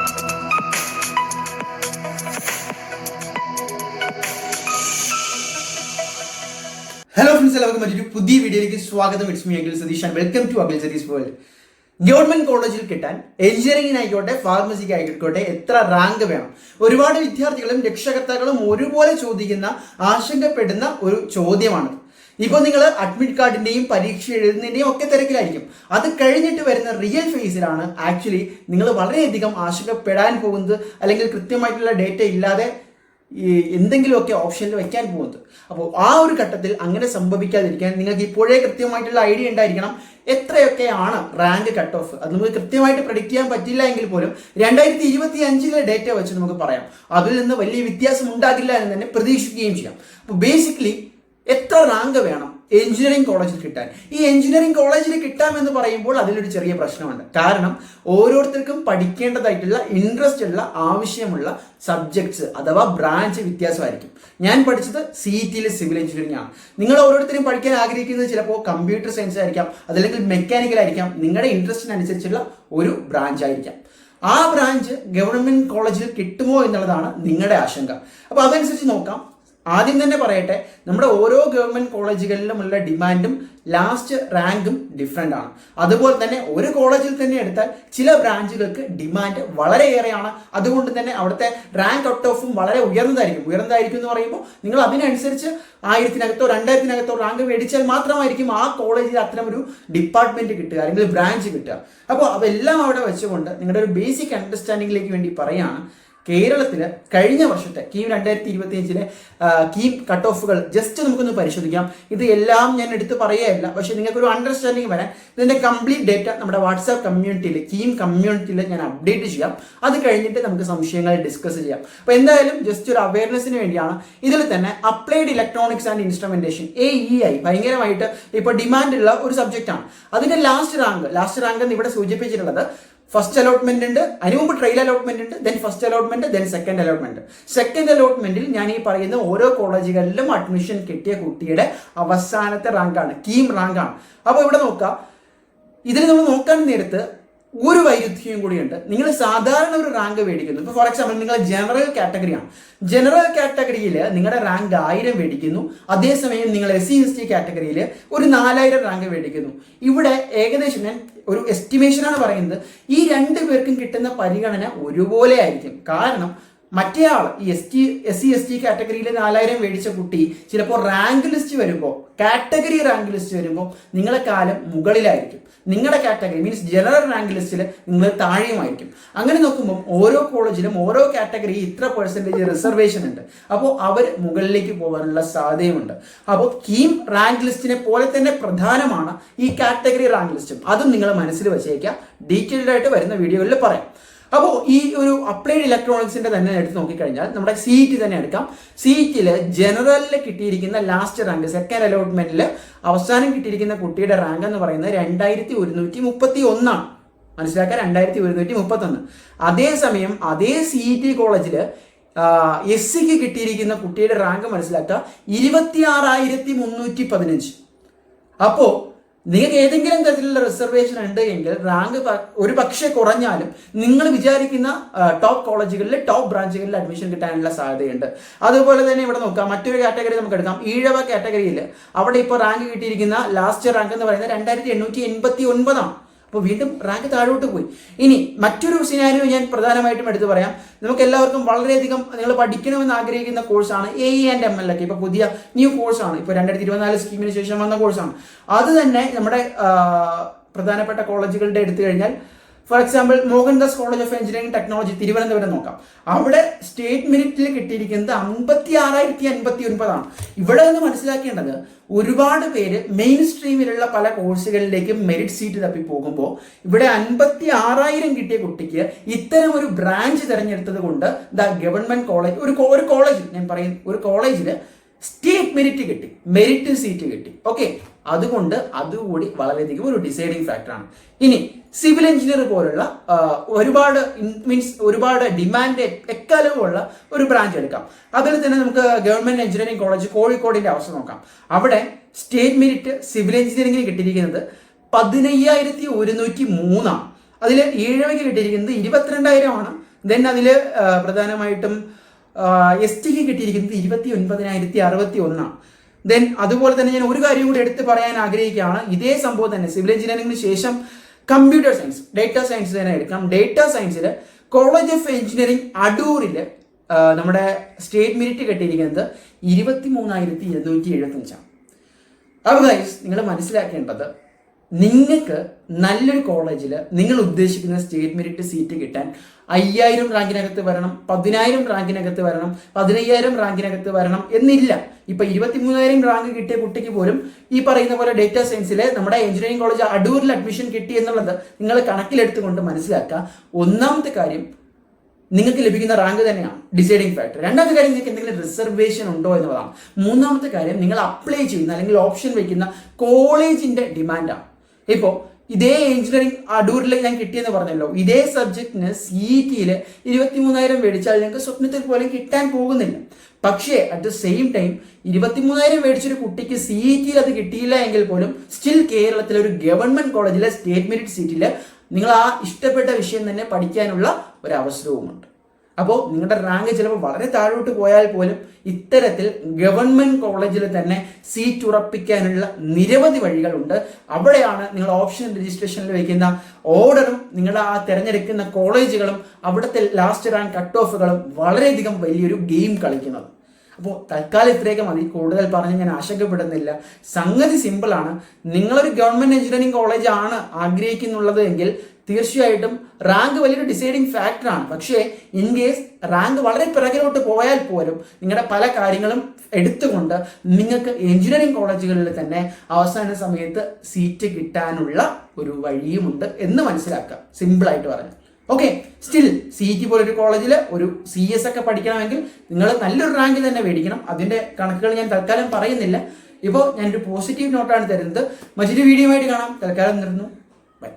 Hello friends, എല്ലാവർക്കും മറ്റൊരു പുതിയ വീഡിയോയിലേക്ക് സ്വാഗതം. It's me Akhil Satheesh and welcome to Akhil Satheesh world. Government കോളേജിൽ കിട്ടാൻ എഞ്ചിനീയറിംഗിനായിക്കോട്ടെ ഫാർമസിക്ക് ആയിക്കോട്ടെ എത്ര റാങ്ക് വേണം? ഒരുപാട് വിദ്യാർത്ഥികളും രക്ഷകർത്താക്കളും ഒരുപോലെ ചോദിക്കുന്ന, ആശങ്കപ്പെടുന്ന ഒരു ചോദ്യമാണ്. ഇപ്പോൾ നിങ്ങൾ അഡ്മിറ്റ് കാർഡിന്റെയും പരീക്ഷ എഴുതുന്നതിന്റെയും ഒക്കെ തിരക്കിലായിരിക്കും. അത് കഴിഞ്ഞിട്ട് വരുന്ന റിയൽ ഫേസിലാണ് ആക്ച്വലി നിങ്ങൾ വളരെയധികം ആശങ്കപ്പെടാൻ പോകുന്നത്, അല്ലെങ്കിൽ കൃത്യമായിട്ടുള്ള ഡേറ്റ ഇല്ലാതെ എന്തെങ്കിലുമൊക്കെ ഓപ്ഷനിൽ വെക്കാൻ പോകുന്നത്. അപ്പോൾ ആ ഒരു ഘട്ടത്തിൽ അങ്ങനെ സംഭവിക്കാതിരിക്കാൻ നിങ്ങൾക്ക് ഇപ്പോഴേ കൃത്യമായിട്ടുള്ള ഐഡിയ ഉണ്ടായിരിക്കണം എത്രയൊക്കെയാണ് റാങ്ക് കട്ട് ഓഫ്. അത് നമുക്ക് കൃത്യമായിട്ട് പ്രഡിക്റ്റ് ചെയ്യാൻ പറ്റില്ല എങ്കിൽ പോലും 2025 ഡേറ്റ വെച്ച് നമുക്ക് പറയാം അതിൽ നിന്ന് വലിയ വ്യത്യാസം ഉണ്ടാകില്ല എന്ന് തന്നെ പ്രതീക്ഷിക്കുകയും ചെയ്യാം. അപ്പോൾ ബേസിക്കലി എത്ര റാങ്ക് വേണം എഞ്ചിനീയറിംഗ് കോളേജിൽ കിട്ടാൻ? ഈ എഞ്ചിനീയറിംഗ് കോളേജിൽ കിട്ടാമെന്ന് പറയുമ്പോൾ അതിലൊരു ചെറിയ പ്രശ്നമുണ്ട്. കാരണം ഓരോരുത്തർക്കും പഠിക്കേണ്ടതായിട്ടുള്ള ഇൻട്രസ്റ്റ് ഉള്ള ആവശ്യമുള്ള സബ്ജക്ട്സ് അഥവാ ബ്രാഞ്ച് വ്യത്യാസമായിരിക്കും. ഞാൻ പഠിച്ചത് CET സിവിൽ എഞ്ചിനീയറിംഗ് ആണ്. നിങ്ങൾ ഓരോരുത്തരും പഠിക്കാൻ ആഗ്രഹിക്കുന്നത് ചിലപ്പോൾ കമ്പ്യൂട്ടർ സയൻസ് ആയിരിക്കാം, അതല്ലെങ്കിൽ മെക്കാനിക്കൽ ആയിരിക്കാം. നിങ്ങളുടെ ഇൻട്രസ്റ്റിനനുസരിച്ചുള്ള ഒരു ബ്രാഞ്ച് ആയിരിക്കാം. ആ ബ്രാഞ്ച് ഗവൺമെന്റ് കോളേജിൽ കിട്ടുമോ എന്നുള്ളതാണ് നിങ്ങളുടെ ആശങ്ക. അപ്പോൾ അതനുസരിച്ച് നോക്കാം. ആദ്യം തന്നെ പറയട്ടെ, നമ്മുടെ ഓരോ ഗവൺമെന്റ് കോളേജുകളിലുമുള്ള ഡിമാൻഡും ലാസ്റ്റ് റാങ്കും ഡിഫറെൻ്റ് ആണ്. അതുപോലെ തന്നെ ഒരു കോളേജിൽ തന്നെ എടുത്താൽ ചില ബ്രാഞ്ചുകൾക്ക് ഡിമാൻഡ് വളരെയേറെയാണ്. അതുകൊണ്ട് തന്നെ അവിടുത്തെ റാങ്ക് ഔട്ട് ഓഫും വളരെ ഉയർന്നതായിരിക്കും എന്ന് പറയുമ്പോൾ നിങ്ങൾ അതിനനുസരിച്ച് 1000-നകത്തോ 2000-നകത്തോ റാങ്ക് മേടിച്ചാൽ മാത്രമായിരിക്കും ആ കോളേജിൽ അത്തരം ഒരു ഡിപ്പാർട്ട്മെന്റ് കിട്ടുക, അല്ലെങ്കിൽ ബ്രാഞ്ച് കിട്ടുക. അപ്പോൾ അതെല്ലാം അവിടെ വെച്ചുകൊണ്ട് നിങ്ങളുടെ ഒരു ബേസിക് അണ്ടർസ്റ്റാൻഡിങ്ങിലേക്ക് വേണ്ടി പറയുകയാണ്. കേരളത്തിൽ കഴിഞ്ഞ വർഷത്തെ കീം 2025 കീം കട്ട് ഓഫുകൾ ജസ്റ്റ് നമുക്കൊന്ന് പരിശോധിക്കാം. ഇത് എല്ലാം ഞാൻ എടുത്ത് പറയുകയല്ല, പക്ഷെ നിങ്ങൾക്കൊരു അണ്ടർസ്റ്റാൻഡിങ് വരാൻ ഇതിന്റെ കംപ്ലീറ്റ് ഡേറ്റ നമ്മുടെ വാട്സാപ്പ് കമ്മ്യൂണിറ്റിയിൽ, കീം കമ്മ്യൂണിറ്റിയിൽ ഞാൻ അപ്ഡേറ്റ് ചെയ്യാം. അത് കഴിഞ്ഞിട്ട് നമുക്ക് സംശയങ്ങൾ ഡിസ്കസ് ചെയ്യാം. അപ്പോൾ എന്തായാലും ജസ്റ്റ് ഒരു അവയർനെസ്സിന് വേണ്ടിയാണ്. ഇതിൽ തന്നെ applied electronics and instrumentation AEI ഭയങ്കരമായിട്ട് ഇപ്പോൾ ഡിമാൻഡ് ഉള്ള ഒരു സബ്ജക്റ്റ് ആണ്. അതിന്റെ ലാസ്റ്റ് റാങ്ക് എന്ന് ഇവിടെ സൂചിപ്പിച്ചിട്ടുള്ളത് ഫസ്റ്റ് അലോട്ട്മെന്റ് ഉണ്ട്, അതിന് മുമ്പ് ട്രയൽ അലോട്ട്മെന്റ് ഉണ്ട്, then first allotment, then second allotment. Second അലോട്ട്മെന്റിൽ ഞാൻ ഈ പറയുന്ന ഓരോ കോളേജുകളിലും അഡ്മിഷൻ കിട്ടിയ കുട്ടിയുടെ അവസാനത്തെ റാങ്കാണ്, കീം റാങ്കാണ്. അപ്പോൾ ഇവിടെ നോക്കാം, ഇതിൽ നമ്മൾ നോക്കാൻ നേരത്ത് ഒരു വൈരുദ്ധ്യം കൂടിയുണ്ട്. നിങ്ങൾ സാധാരണ ഒരു റാങ്ക് മേടിക്കുന്നു. ഇപ്പോൾ ഫോർ എക്സാമ്പിൾ നിങ്ങൾ ജനറൽ കാറ്റഗറിയാണ്. ജനറൽ കാറ്റഗറിയിൽ നിങ്ങളുടെ റാങ്ക് 1000 മേടിക്കുന്നു. അതേസമയം നിങ്ങൾ SC/ST കാറ്റഗറിയിൽ ഒരു 4000 റാങ്ക് മേടിക്കുന്നു. ഇവിടെ ഏകദേശം ഞാൻ ഒരു എസ്റ്റിമേഷനാണ് പറയുന്നത്, ഈ 2 പേർക്കും കിട്ടുന്ന പരിഗണന ഒരുപോലെ ആയിരിക്കും. കാരണം മറ്റേയാൾ ഈ SC/ST കാറ്റഗറിയിൽ 4000 മേടിച്ച കുട്ടി ചിലപ്പോൾ റാങ്ക് ലിസ്റ്റ് വരുമ്പോൾ, കാറ്റഗറി റാങ്ക് ലിസ്റ്റ് വരുമ്പോൾ നിങ്ങളെ കാലം മുകളിലായിരിക്കും. നിങ്ങളുടെ കാറ്റഗറി മീൻസ് ജനറൽ റാങ്ക് ലിസ്റ്റിൽ നിങ്ങൾ താഴെയുമായിരിക്കും. അങ്ങനെ നോക്കുമ്പോൾ ഓരോ കോളേജിലും ഓരോ കാറ്റഗറി ഇത്ര % റിസർവേഷൻ ഉണ്ട്. അപ്പോൾ അവർ മുകളിലേക്ക് പോകാനുള്ള സാധ്യതയുണ്ട്. അപ്പോൾ കീം റാങ്ക് ലിസ്റ്റിനെ പോലെ തന്നെ പ്രധാനമാണ് ഈ കാറ്റഗറി റാങ്ക് ലിസ്റ്റും. അതും നിങ്ങൾ മനസ്സിൽ വെച്ചേക്കാം. ഡീറ്റെയിൽഡ് ആയിട്ട് വരുന്ന വീഡിയോകളിൽ പറയാം. അപ്പോൾ ഈ ഒരു അപ്ലൈഡ് ഇലക്ട്രോണിക്സിന്റെ തന്നെ എടുത്ത് നോക്കിക്കഴിഞ്ഞാൽ നമ്മുടെ CET തന്നെ എടുക്കാം. CET ജനറലിൽ കിട്ടിയിരിക്കുന്ന ലാസ്റ്റ് റാങ്ക് സെക്കൻഡ് അലോട്ട്മെന്റിൽ അവസാനം കിട്ടിയിരിക്കുന്ന കുട്ടിയുടെ റാങ്ക് എന്ന് പറയുന്നത് 2131 ആണ്. മനസ്സിലാക്കുക, 2131. അതേസമയം അതേ CET കോളേജിൽ SCക്ക് കിട്ടിയിരിക്കുന്ന കുട്ടിയുടെ റാങ്ക് മനസ്സിലാക്കുക 26315. അപ്പോൾ നിങ്ങൾക്ക് ഏതെങ്കിലും തരത്തിലുള്ള റിസർവേഷൻ ഉണ്ട് എങ്കിൽ റാങ്ക് ഒരു പക്ഷേ കുറഞ്ഞാലും നിങ്ങൾ വിചാരിക്കുന്ന ടോപ്പ് കോളേജുകളിൽ, ടോപ്പ് ബ്രാഞ്ചുകളിൽ അഡ്മിഷൻ കിട്ടാനുള്ള സാധ്യതയുണ്ട്. അതുപോലെ തന്നെ ഇവിടെ നോക്കാം, മറ്റൊരു കാറ്റഗറി നമുക്ക് എടുക്കാം. ഈഴവ കാറ്റഗറിയിൽ അവിടെ ഇപ്പോൾ റാങ്ക് കിട്ടിയിരിക്കുന്ന ലാസ്റ്റ് റാങ്ക് എന്ന് പറയുന്നത് 2889 ആണ്. അപ്പോൾ വീണ്ടും റാങ്ക് താഴോട്ട് പോയി. ഇനി മറ്റൊരു സിനാരിയോ ഞാൻ പ്രധാനമായിട്ടും എടുത്തു പറയാം. നമുക്ക് എല്ലാവർക്കും വളരെയധികം നിങ്ങൾ പഠിക്കണമെന്ന് ആഗ്രഹിക്കുന്ന കോഴ്സാണ് AE and ML ഒക്കെ. ഇപ്പോൾ പുതിയ ന്യൂ കോഴ്സാണ്, ഇപ്പോൾ 2024 സ്കീമിന് ശേഷം വന്ന കോഴ്സാണ്. അത് തന്നെ നമ്മുടെ പ്രധാനപ്പെട്ട കോളേജുകളുടെ എടുത്തു കഴിഞ്ഞാൽ for example Mohandas college of engineering technology Thiruvananthapuram നോക്കാം. അവിടെ സ്റ്റേറ്റ് മെറിറ്റിൽ കിട്ടിയിരിക്കുന്നത് 56,059 ആണ്. ഇവിടെ നിന്ന് മനസ്സിലാക്കേണ്ടത്, ഒരുപാട് പേര് മെയിൻ സ്ട്രീമിലുള്ള പല കോഴ്സുകളിലേക്കും മെറിറ്റ് സീറ്റ് തപ്പി പോകുമ്പോൾ ഇവിടെ 56,000 കിട്ടിയ കുട്ടിക്ക് ഇത്തരം ഒരു ബ്രാഞ്ച് തിരഞ്ഞെടുത്തത് കൊണ്ട് ഗവൺമെന്റ് കോളേജ് ഒരു കോളേജിൽ ഞാൻ പറയും ഒരു കോളേജിൽ സ്റ്റേറ്റ് മെറിറ്റ് കിട്ടി, മെറിറ്റ് സീറ്റ് കിട്ടി. ഓക്കെ, അതുകൊണ്ട് അതുകൂടി വളരെയധികം ഒരു ഡിസൈഡിങ് ഫാക്ടറാണ്. ഇനി സിവിൽ എഞ്ചിനീയർ പോലുള്ള ഒരുപാട് ഡിമാൻഡ് എക്കാലവുമുള്ള ഒരു ബ്രാഞ്ച് എടുക്കാം. അതിൽ തന്നെ നമുക്ക് ഗവൺമെന്റ് എഞ്ചിനീയറിംഗ് കോളേജ് കോഴിക്കോടിന്റെ അവസ്ഥ നോക്കാം. അവിടെ സ്റ്റേറ്റ് മെറിറ്റ് സിവിൽ എഞ്ചിനീയറിംഗിന് കിട്ടിയിരിക്കുന്നത് 15,103 ആണ്. അതിൽ ഈഴവയ്ക്ക് കിട്ടിയിരിക്കുന്നത് 22,000 ആണ്. ദെൻ അതിൽ പ്രധാനമായിട്ടും ST കിട്ടിയിരിക്കുന്നത് 29,061. ദെൻ അതുപോലെ തന്നെ ഞാൻ ഒരു കാര്യം കൂടി എടുത്ത് പറയാൻ ആഗ്രഹിക്കുകയാണ്. ഇതേ സംഭവം തന്നെ സിവിൽ എഞ്ചിനീയറിംഗിന് ശേഷം കമ്പ്യൂട്ടർ സയൻസ്, ഡേറ്റാ സയൻസ് തന്നെ എടുക്കാം. ഡേറ്റാ സയൻസിൽ കോളേജ് ഓഫ് എഞ്ചിനീയറിംഗ് അടൂരിൽ നമ്മുടെ സ്റ്റേറ്റ് മെറിറ്റ് കിട്ടിയിരിക്കുന്നത് 23,275. അപ്പോൾ ഗൈസ്, നിങ്ങൾ മനസ്സിലാക്കേണ്ടത്, നിങ്ങൾക്ക് നല്ലൊരു കോളേജിൽ നിങ്ങൾ ഉദ്ദേശിക്കുന്ന സ്റ്റേറ്റ് മെറിറ്റ് സീറ്റ് കിട്ടാൻ 5,000 റാങ്കിനകത്ത് വരണം, 10,000 റാങ്കിനകത്ത് വരണം, 15,000 റാങ്കിനകത്ത് വരണം എന്നില്ല. ഇപ്പൊ 23,000 റാങ്ക് കിട്ടിയ കുട്ടിക്ക് പോലും ഈ പറയുന്ന പോലെ ഡേറ്റാ സയൻസിലെ നമ്മുടെ എഞ്ചിനീയറിംഗ് കോളേജ് അടൂരിൽ അഡ്മിഷൻ കിട്ടി എന്നുള്ളത് നിങ്ങൾ കണക്കിലെടുത്തുകൊണ്ട് മനസ്സിലാക്കുക. ഒന്നാമത്തെ കാര്യം, നിങ്ങൾക്ക് ലഭിക്കുന്ന റാങ്ക് തന്നെയാണ് ഡിസൈഡിങ് ഫാക്ടർ. രണ്ടാമത്തെ കാര്യം, നിങ്ങൾക്ക് എന്തെങ്കിലും റിസർവേഷൻ ഉണ്ടോ എന്നുള്ളതാണ്. മൂന്നാമത്തെ കാര്യം, നിങ്ങൾ അപ്ലൈ ചെയ്യുന്ന അല്ലെങ്കിൽ ഓപ്ഷൻ വയ്ക്കുന്ന കോളേജിന്റെ ഡിമാൻഡാണ്. ഇപ്പോൾ ഇതേ എഞ്ചിനീയറിംഗ് അടൂരിൽ ഞാൻ കിട്ടിയെന്ന് പറഞ്ഞല്ലോ, ഇതേ സബ്ജക്റ്റിന് CET-യിൽ 23,000 മേടിച്ചാൽ നിങ്ങൾക്ക് സ്വപ്നത്തിൽ പോലും കിട്ടാൻ പോകുന്നില്ല. പക്ഷേ അറ്റ് ദ സെയിം ടൈം 23,000 മേടിച്ചൊരു കുട്ടിക്ക് CET-യിൽ അത് കിട്ടിയില്ല എങ്കിൽ പോലും സ്റ്റിൽ കേരളത്തിലെ ഒരു ഗവൺമെന്റ് കോളേജിലെ സ്റ്റേറ്റ് മെറിറ്റ് സീറ്റിൽ നിങ്ങൾ ആ ഇഷ്ടപ്പെട്ട വിഷയം തന്നെ പഠിക്കാനുള്ള ഒരു അവസരവുമുണ്ട്. അപ്പോൾ നിങ്ങളുടെ റാങ്ക് ചിലപ്പോൾ വളരെ താഴോട്ട് പോയാൽ പോലും ഇത്തരത്തിൽ ഗവൺമെന്റ് കോളേജിൽ തന്നെ സീറ്റ് ഉറപ്പിക്കാനുള്ള നിരവധി വഴികളുണ്ട്. അവിടെയാണ് നിങ്ങൾ ഓപ്ഷൻ രജിസ്ട്രേഷനിൽ വയ്ക്കുന്ന ഓർഡറും നിങ്ങളുടെ ആ തിരഞ്ഞെടുക്കുന്ന കോളേജുകളും അവിടുത്തെ ലാസ്റ്റ് റാങ്ക് കട്ട് ഓഫുകളും വളരെയധികം വലിയൊരു ഗെയിം കളിക്കുന്നത്. അപ്പോൾ തൽക്കാലം ഇത്രയൊക്കെ മതി, കൂടുതൽ പറഞ്ഞ് ഞാൻ ആശങ്കപ്പെടുന്നില്ല. സംഗതി സിമ്പിളാണ്. നിങ്ങളൊരു ഗവൺമെന്റ് എഞ്ചിനീയറിംഗ് കോളേജ് ആണ് ആഗ്രഹിക്കുന്നുള്ളത് എങ്കിൽ തീർച്ചയായിട്ടും റാങ്ക് വലിയൊരു ഡിസൈഡിങ് ഫാക്ടറാണ്. പക്ഷേ ഇൻ കേസ് റാങ്ക് വളരെ പിറകിലോട്ട് പോയാൽ പോലും നിങ്ങളുടെ പല കാര്യങ്ങളും എടുത്തുകൊണ്ട് നിങ്ങൾക്ക് എഞ്ചിനീയറിംഗ് കോളേജുകളിൽ തന്നെ അവസാന സമയത്ത് സീറ്റ് കിട്ടാനുള്ള ഒരു വഴിയുമുണ്ട് എന്ന് മനസ്സിലാക്കുക, സിമ്പിളായിട്ട് പറഞ്ഞു. ഓക്കെ, സ്റ്റിൽ CET പോലൊരു കോളേജിൽ ഒരു CS ഒക്കെ പഠിക്കണമെങ്കിൽ നിങ്ങൾ നല്ലൊരു റാങ്ക് തന്നെ മേടിക്കണം. അതിന്റെ കണക്കുകൾ ഞാൻ തൽക്കാലം പറയുന്നില്ല. ഇപ്പോൾ ഞാനൊരു പോസിറ്റീവ് നോട്ടാണ് തരുന്നത്. മറ്റൊരു വീഡിയോ ആയിട്ട് കാണാം. തൽക്കാലം നിർന്നു. ബൈ.